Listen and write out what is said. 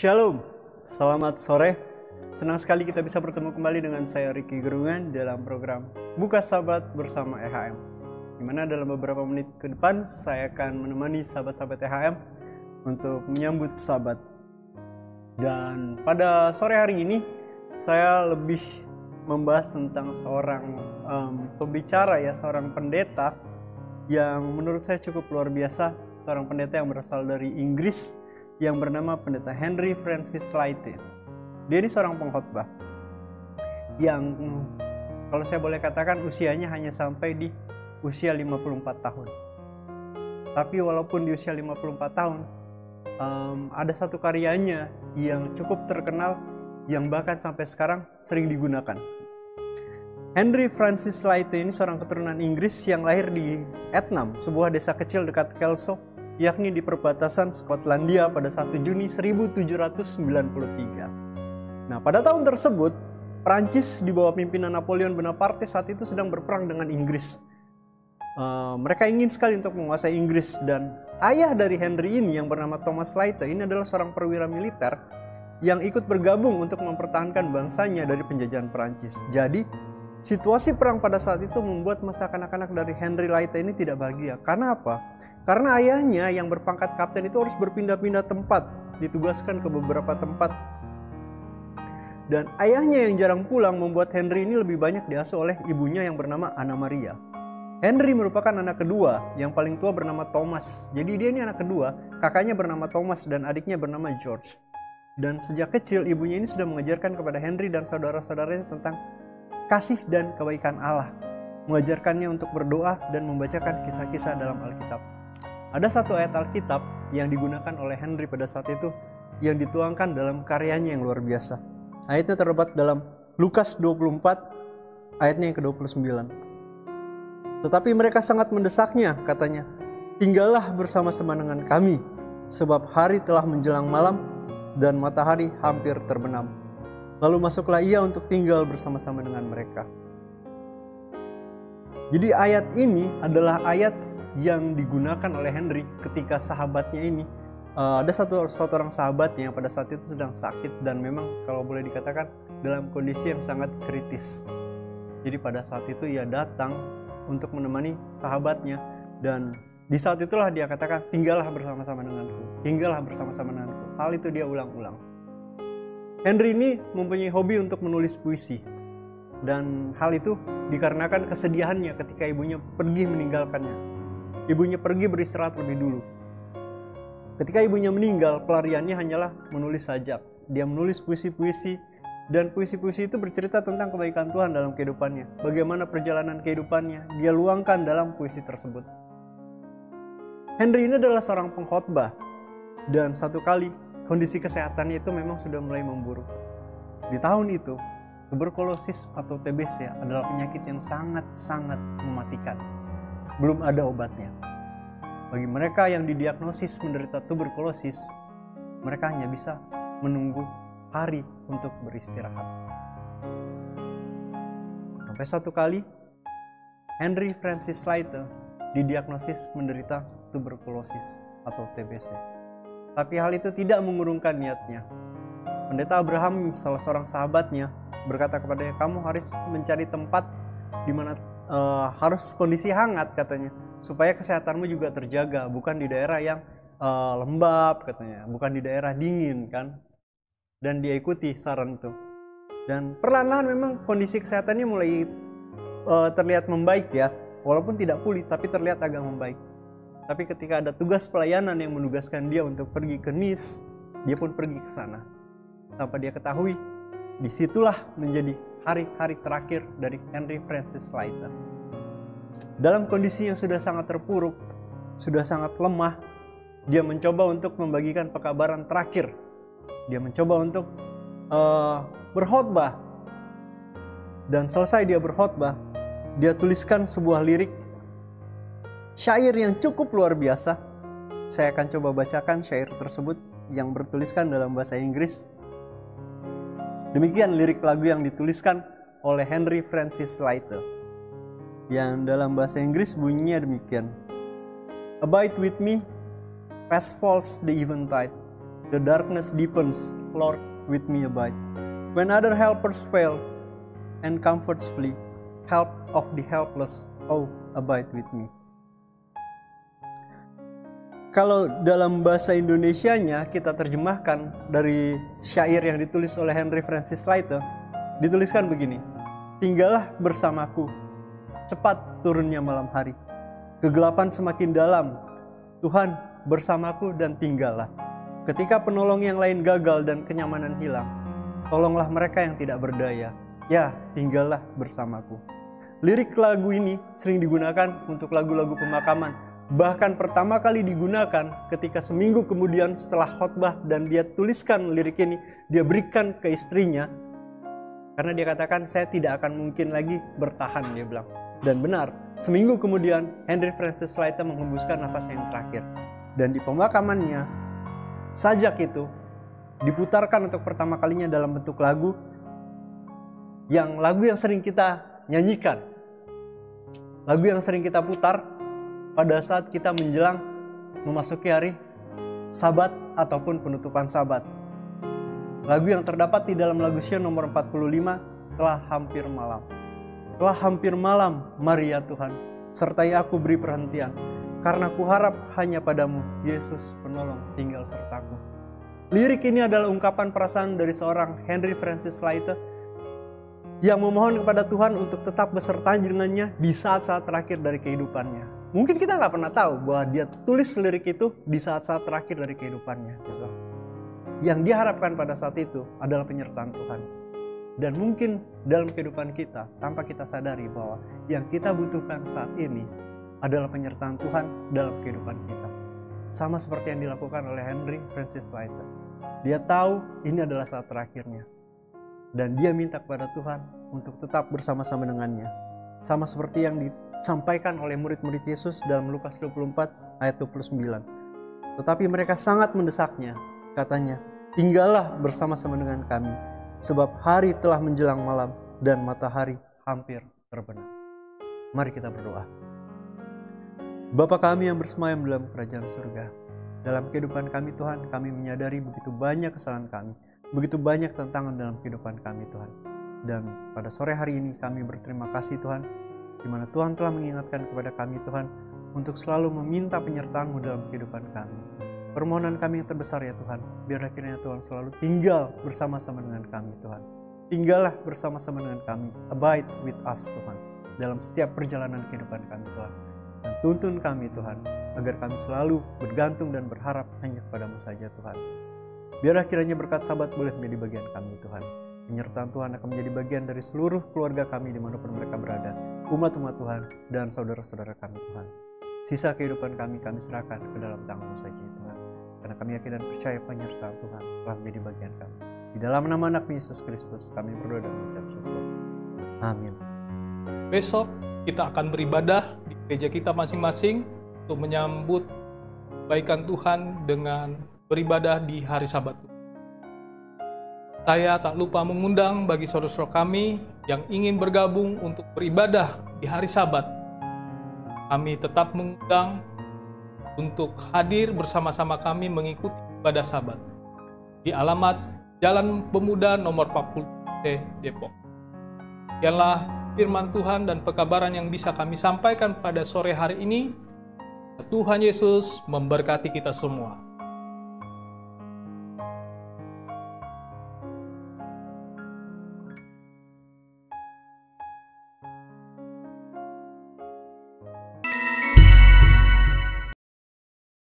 Shalom, selamat sore. Senang sekali kita bisa bertemu kembali dengan saya Ricky Gerungan dalam program Buka Sahabat bersama EHM. Dimana dalam beberapa menit ke depan saya akan menemani sahabat-sahabat EHM untuk menyambut sahabat. Dan pada sore hari ini saya lebih membahas tentang seorang pembicara seorang pendeta yang menurut saya cukup luar biasa. Seorang pendeta yang berasal dari Inggris yang bernama Pendeta Henry Francis Lyte. Dia ini seorang pengkhotbah yang kalau saya boleh katakan usianya hanya sampai di usia 54 tahun. Tapi walaupun di usia 54 tahun, ada satu karyanya yang cukup terkenal yang bahkan sampai sekarang sering digunakan. Henry Francis Lyte ini seorang keturunan Inggris yang lahir di Etnam, sebuah desa kecil dekat Kelso, yakni di perbatasan Skotlandia pada 1 Juni 1793. Nah, pada tahun tersebut, Prancis di bawah pimpinan Napoleon Bonaparte saat itu sedang berperang dengan Inggris. Mereka ingin sekali untuk menguasai Inggris, dan ayah dari Henry ini yang bernama Thomas Lyte ini adalah seorang perwira militer yang ikut bergabung untuk mempertahankan bangsanya dari penjajahan Prancis. Jadi, situasi perang pada saat itu membuat masa kanak-kanak dari Henry Lyte ini tidak bahagia. Karena apa? Karena ayahnya yang berpangkat kapten itu harus berpindah-pindah tempat, ditugaskan ke beberapa tempat. Dan ayahnya yang jarang pulang membuat Henry ini lebih banyak diasuh oleh ibunya yang bernama Anna Maria. Henry merupakan anak kedua, yang paling tua bernama Thomas. Jadi dia ini anak kedua, kakaknya bernama Thomas dan adiknya bernama George. Dan sejak kecil ibunya ini sudah mengajarkan kepada Henry dan saudara-saudaranya tentang kasih dan kebaikan Allah, mengajarkannya untuk berdoa dan membacakan kisah-kisah dalam Alkitab. Ada satu ayat Alkitab yang digunakan oleh Henry pada saat itu yang dituangkan dalam karyanya yang luar biasa. Ayatnya terdapat dalam Lukas 24 ayatnya yang ke-29. Tetapi mereka sangat mendesaknya, katanya, "Tinggallah bersama-sama dengan kami, sebab hari telah menjelang malam dan matahari hampir terbenam." Lalu masuklah ia untuk tinggal bersama-sama dengan mereka. Jadi ayat ini adalah ayat yang digunakan oleh Henry ketika sahabatnya ini, ada satu orang sahabat yang pada saat itu sedang sakit dan memang kalau boleh dikatakan dalam kondisi yang sangat kritis. Jadi pada saat itu ia datang untuk menemani sahabatnya, dan di saat itulah dia katakan, "Tinggallah bersama-sama denganku, tinggallah bersama-sama denganku." Hal itu dia ulang-ulang. Henry ini mempunyai hobi untuk menulis puisi, dan hal itu dikarenakan kesedihannya ketika ibunya pergi meninggalkannya. Ibunya pergi beristirahat lebih dulu. Ketika ibunya meninggal, pelariannya hanyalah menulis sajak. Dia menulis puisi-puisi, dan puisi-puisi itu bercerita tentang kebaikan Tuhan dalam kehidupannya. Bagaimana perjalanan kehidupannya, dia luangkan dalam puisi tersebut. Henry ini adalah seorang pengkhotbah, dan satu kali kondisi kesehatannya itu memang sudah mulai memburuk. Di tahun itu, tuberkulosis atau TBC adalah penyakit yang sangat-sangat mematikan. Belum ada obatnya. Bagi mereka yang didiagnosis menderita tuberkulosis, mereka hanya bisa menunggu hari untuk beristirahat. Sampai satu kali, Henry Francis Lyte didiagnosis menderita tuberkulosis atau TBC. Tapi hal itu tidak mengurungkan niatnya. Pendeta Abraham, salah seorang sahabatnya, berkata kepadanya, "Kamu harus mencari tempat di mana harus kondisi hangat," katanya, "supaya kesehatanmu juga terjaga, bukan di daerah yang lembab," katanya, "bukan di daerah dingin," kan. Dan dia ikuti saran itu. Dan perlahan-lahan memang kondisi kesehatannya mulai terlihat membaik ya, walaupun tidak pulih tapi terlihat agak membaik. Tapi ketika ada tugas pelayanan yang menugaskan dia untuk pergi ke Nice, dia pun pergi ke sana. Tanpa dia ketahui, disitulah menjadi hari-hari terakhir dari Henry Francis Lyte. Dalam kondisi yang sudah sangat terpuruk, sudah sangat lemah, dia mencoba untuk membagikan pekabaran terakhir. Dia mencoba untuk berkhotbah. Dan selesai dia berkhotbah, dia tuliskan sebuah lirik syair yang cukup luar biasa. Saya akan coba bacakan syair tersebut yang bertuliskan dalam bahasa Inggris. Demikian lirik lagu yang dituliskan oleh Henry Francis Lyte. Yang dalam bahasa Inggris bunyinya demikian. "Abide with me, past falls the eventide. the darkness deepens, Lord, with me abide. When other helpers fail and comforts flee, help of the helpless, oh, abide with me. Kalau dalam bahasa Indonesianya kita terjemahkan dari syair yang ditulis oleh Henry Francis Slater, dituliskan begini: tinggallah bersamaku, cepat turunnya malam hari, kegelapan semakin dalam, Tuhan bersamaku dan tinggallah. Ketika penolong yang lain gagal dan kenyamanan hilang, tolonglah mereka yang tidak berdaya, ya tinggallah bersamaku. Lirik lagu ini sering digunakan untuk lagu-lagu pemakaman. Bahkan pertama kali digunakan ketika seminggu kemudian setelah khotbah dan dia tuliskan lirik ini, dia berikan ke istrinya. Karena dia katakan, saya tidak akan mungkin lagi bertahan, dia bilang. Dan benar, seminggu kemudian Henry Francis Slater menghembuskan nafas yang terakhir. Dan di pemakamannya, sajak itu diputarkan untuk pertama kalinya dalam bentuk lagu yang sering kita nyanyikan. Lagu yang sering kita putar pada saat kita menjelang memasuki hari Sabat ataupun penutupan Sabat. Lagu yang terdapat di dalam lagu Sion nomor 45, telah hampir malam. Telah hampir malam, mari ya Tuhan, sertai aku beri perhentian, karena kuharap hanya padamu, Yesus penolong tinggal sertaku. Lirik ini adalah ungkapan perasaan dari seorang Henry Francis Slater yang memohon kepada Tuhan untuk tetap beserta dengannya di saat-saat terakhir dari kehidupannya. Mungkin kita nggak pernah tahu bahwa dia tulis lirik itu di saat-saat terakhir dari kehidupannya. Gitu. Yang dia harapkan pada saat itu adalah penyertaan Tuhan. Dan mungkin dalam kehidupan kita, tanpa kita sadari bahwa yang kita butuhkan saat ini adalah penyertaan Tuhan dalam kehidupan kita. Sama seperti yang dilakukan oleh Henry Francis Slater. Dia tahu ini adalah saat terakhirnya. Dan dia minta kepada Tuhan untuk tetap bersama-sama dengannya. Sama seperti yang disampaikan oleh murid-murid Yesus dalam Lukas 24 ayat 29. Tetapi mereka sangat mendesaknya. Katanya, tinggallah bersama-sama dengan kami, sebab hari telah menjelang malam dan matahari hampir terbenam. Mari kita berdoa. Bapa kami yang bersemayam dalam kerajaan surga, dalam kehidupan kami Tuhan, kami menyadari begitu banyak kesalahan kami, begitu banyak tantangan dalam kehidupan kami Tuhan. Dan pada sore hari ini kami berterima kasih Tuhan, di mana Tuhan telah mengingatkan kepada kami Tuhan untuk selalu meminta penyertaan-Mu dalam kehidupan kami. Permohonan kami yang terbesar ya Tuhan, biarlah kiranya Tuhan selalu tinggal bersama-sama dengan kami Tuhan. Tinggallah bersama-sama dengan kami, abide with us Tuhan, dalam setiap perjalanan kehidupan kami Tuhan. Dan tuntun kami Tuhan, agar kami selalu bergantung dan berharap hanya kepada-Mu saja Tuhan. Biarlah kiranya berkat Sabat boleh menjadi bagian kami Tuhan. Penyertaan Tuhan akan menjadi bagian dari seluruh keluarga kami dimanapun mereka berada, umat-umat Tuhan, dan saudara-saudara kami Tuhan. Sisa kehidupan kami serahkan ke dalam tangan-Mu saja Tuhan. Karena kami yakin dan percaya penyertaan Tuhan telah menjadi bagian kami. Di dalam nama anak Yesus Kristus kami berdoa dan mengucap syukur. Amin. Besok kita akan beribadah di gereja kita masing-masing untuk menyambut kebaikan Tuhan dengan beribadah di hari Sabat. Saya tak lupa mengundang bagi saudara-saudara kami yang ingin bergabung untuk beribadah di hari Sabat. Kami tetap mengundang untuk hadir bersama-sama kami mengikuti ibadah Sabat di alamat Jalan Pemuda nomor 40C Depok. Sekianlah firman Tuhan dan pekabaran yang bisa kami sampaikan pada sore hari ini. Tuhan Yesus memberkati kita semua.